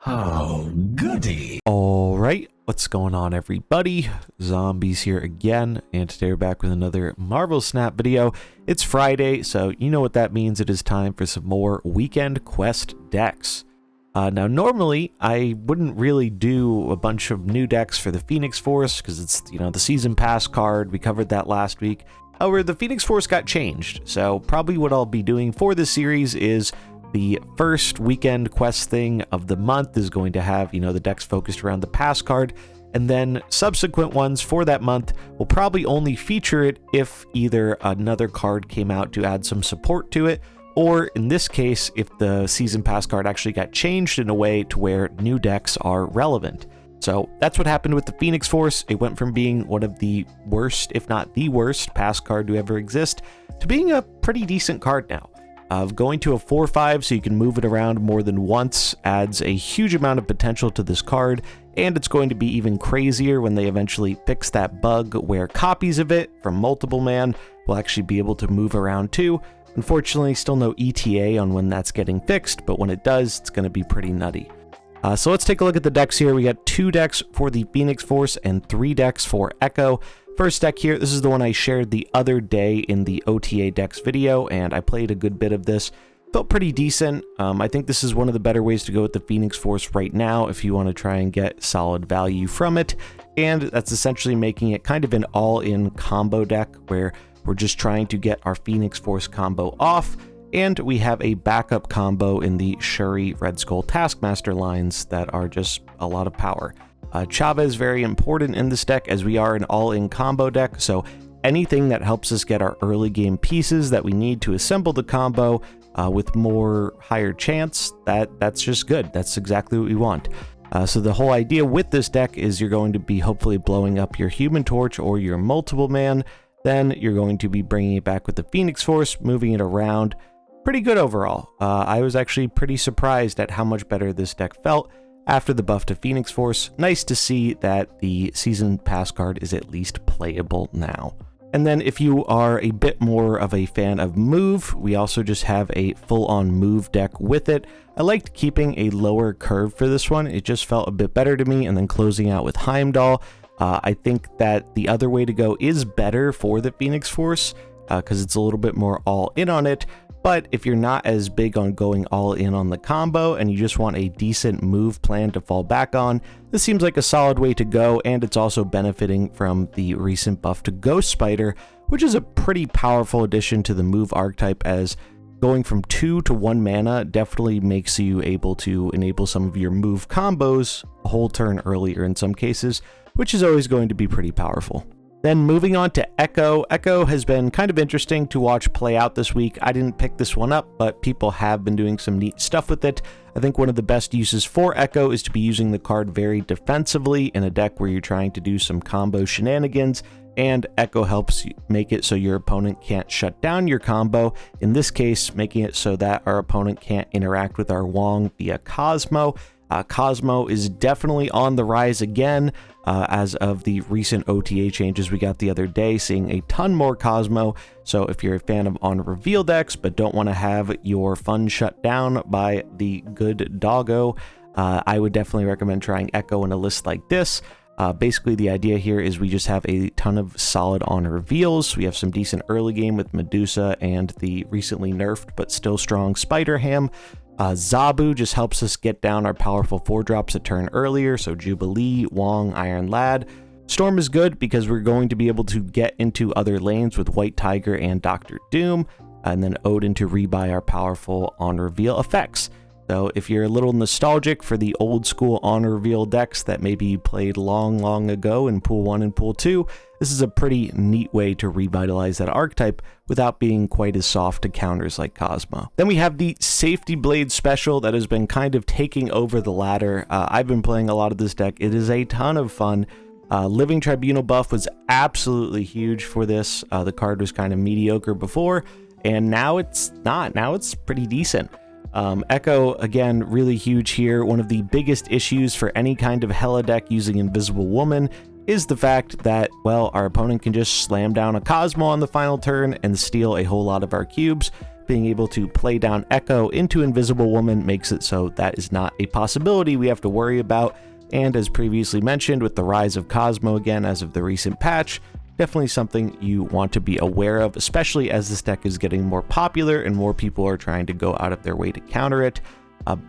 Oh, goody. All right, what's going on, everybody? Zombies here again, and today we're back with another Marvel Snap video. It's Friday, so you know what that means. It is time for some more Weekend Quest decks. Now, normally, I wouldn't really do a bunch of new decks for the Phoenix Force, because it's, the Season Pass card. We covered that last week. However, the Phoenix Force got changed, so probably what I'll be doing for this series is the first Weekend Quest thing of the month is going to have, the decks focused around the pass card, and then subsequent ones for that month will probably only feature it if either another card came out to add some support to it, or in this case, if the Season Pass card actually got changed in a way to where new decks are relevant. So that's what happened with the Phoenix Force. It went from being one of the worst, if not the worst, pass card to ever exist, to being a pretty decent card now. Going to a 4/5 so you can move it around more than once adds a huge amount of potential to this card, and it's going to be even crazier when they eventually fix that bug where copies of it from multiple man will actually be able to move around too. Unfortunately, still no ETA on when that's getting fixed, but when it does, it's going to be pretty nutty. So let's take a look at the decks here. We got 2 decks for the Phoenix Force and 3 decks for Echo. First deck here, this is the one I shared the other day in the OTA decks video, and I played a good bit of this. Felt pretty decent. I think this is one of the better ways to go with the Phoenix Force right now if you want to try and get solid value from it. And that's essentially making it kind of an all-in combo deck where we're just trying to get our Phoenix Force combo off, and we have a backup combo in the Shuri Red Skull Taskmaster lines that are just a lot of power. Chavez very important in this deck as we are an all-in combo deck, so anything that helps us get our early game pieces that we need to assemble the combo with more higher chance, that's just good. That's exactly what we want. So the whole idea with this deck is you're going to be hopefully blowing up your Human Torch or your multiple man, then you're going to be bringing it back with the Phoenix Force, moving it around. Pretty good overall. I was actually pretty surprised at how much better this deck felt after the buff to Phoenix Force. Nice to see that the Season Pass card is at least playable now. And then if you are a bit more of a fan of move, we also just have a full-on move deck with it. I liked keeping a lower curve for this one. It just felt a bit better to me, and then closing out with Heimdall. I think that the other way to go is better for the Phoenix Force because it's a little bit more all in on it. But if you're not as big on going all in on the combo and you just want a decent move plan to fall back on, this seems like a solid way to go, and it's also benefiting from the recent buff to Ghost Spider, which is a pretty powerful addition to the move archetype, as going from 2 to 1 mana definitely makes you able to enable some of your move combos a whole turn earlier in some cases, which is always going to be pretty powerful. Then moving on to Echo. Echo has been kind of interesting to watch play out this week. I didn't pick this one up, but people have been doing some neat stuff with it. I think one of the best uses for Echo is to be using the card very defensively in a deck where you're trying to do some combo shenanigans, and Echo helps make it so your opponent can't shut down your combo. In this case, making it so that our opponent can't interact with our Wong via Cosmo. Cosmo is definitely on the rise again as of the recent OTA changes we got the other day, seeing a ton more Cosmo. So if you're a fan of on reveal decks but don't want to have your fun shut down by the good doggo, I would definitely recommend trying Echo in a list like this. Basically, the idea here is we just have a ton of solid on reveals. We have some decent early game with Medusa and the recently nerfed but still strong Spider-Ham. Zabu just helps us get down our powerful 4-drops a turn earlier, so Jubilee, Wong, Iron Lad. Storm is good because we're going to be able to get into other lanes with White Tiger and Dr. Doom, and then Odin to rebuy our powerful on-reveal effects. So if you're a little nostalgic for the old school on-reveal decks that maybe you played long ago in Pool 1 and Pool 2, this is a pretty neat way to revitalize that archetype without being quite as soft to counters like Cosmo. Then we have the Safety Blade special that has been kind of taking over the ladder. I've been playing a lot of this deck. It is a ton of fun. Living Tribunal buff was absolutely huge for this. The card was kind of mediocre before, and now it's not. Now it's pretty decent. Echo, again, really huge here. One of the biggest issues for any kind of Hela deck using Invisible Woman is the fact that, well, our opponent can just slam down a Cosmo on the final turn and steal a whole lot of our cubes, being able to play down Echo into Invisible Woman makes it so that is not a possibility we have to worry about. And as previously mentioned, with the rise of Cosmo again as of the recent patch, definitely something you want to be aware of, especially as this deck is getting more popular and more people are trying to go out of their way to counter it.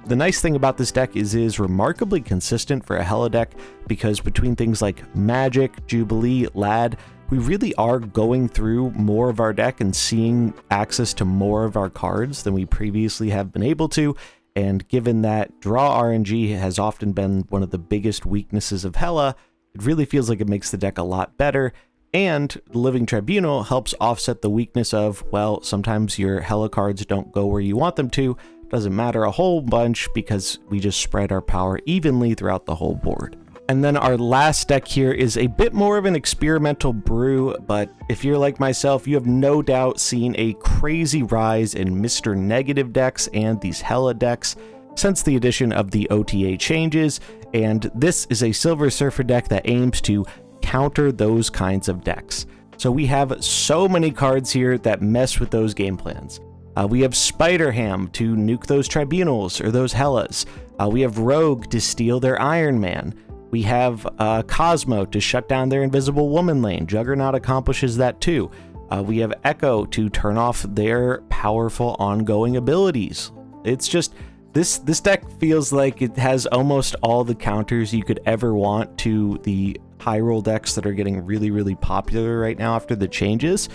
The nice thing about this deck is it is remarkably consistent for a Hela deck, because between things like Magic, Jubilee, Lad, we really are going through more of our deck and seeing access to more of our cards than we previously have been able to. And given that draw RNG has often been one of the biggest weaknesses of Hela, it really feels like it makes the deck a lot better. And the Living Tribunal helps offset the weakness of, well, sometimes your Hela cards don't go where you want them to. Doesn't matter a whole bunch because we just spread our power evenly throughout the whole board. And then our last deck here is a bit more of an experimental brew, but if you're like myself, you have no doubt seen a crazy rise in Mr. Negative decks and these Hela decks since the addition of the OTA changes, and this is a Silver Surfer deck that aims to counter those kinds of decks. So we have so many cards here that mess with those game plans. We have Spider-Ham to nuke those Tribunals or those Helas. We have Rogue to steal their Iron Man. We have Cosmo to shut down their Invisible Woman lane. Juggernaut accomplishes that too. We have Echo to turn off their powerful ongoing abilities. It's just, this deck feels like it has almost all the counters you could ever want to the high roll decks that are getting really, really popular right now after the changes.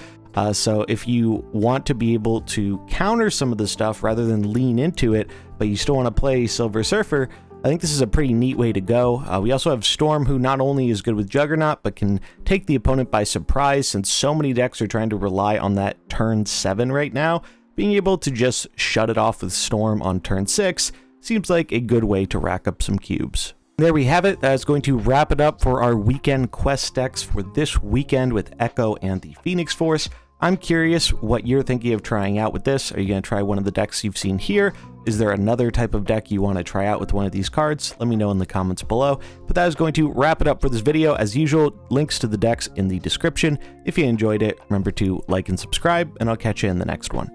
So if you want to be able to counter some of the stuff rather than lean into it, but you still want to play Silver Surfer, I think this is a pretty neat way to go. We also have Storm, who not only is good with Juggernaut, but can take the opponent by surprise, since so many decks are trying to rely on that turn 7 right now. Being able to just shut it off with Storm on turn 6 seems like a good way to rack up some cubes. There we have it. That is going to wrap it up for our weekend quest decks for this weekend with Echo and the Phoenix Force. I'm curious what you're thinking of trying out with this. Are you going to try one of the decks you've seen here? Is there another type of deck you want to try out with one of these cards? Let me know in the comments below. But that is going to wrap it up for this video. As usual, links to the decks in the description. If you enjoyed it, remember to like and subscribe, and I'll catch you in the next one.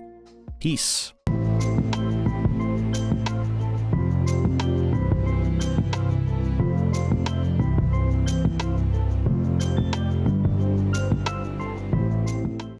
Peace.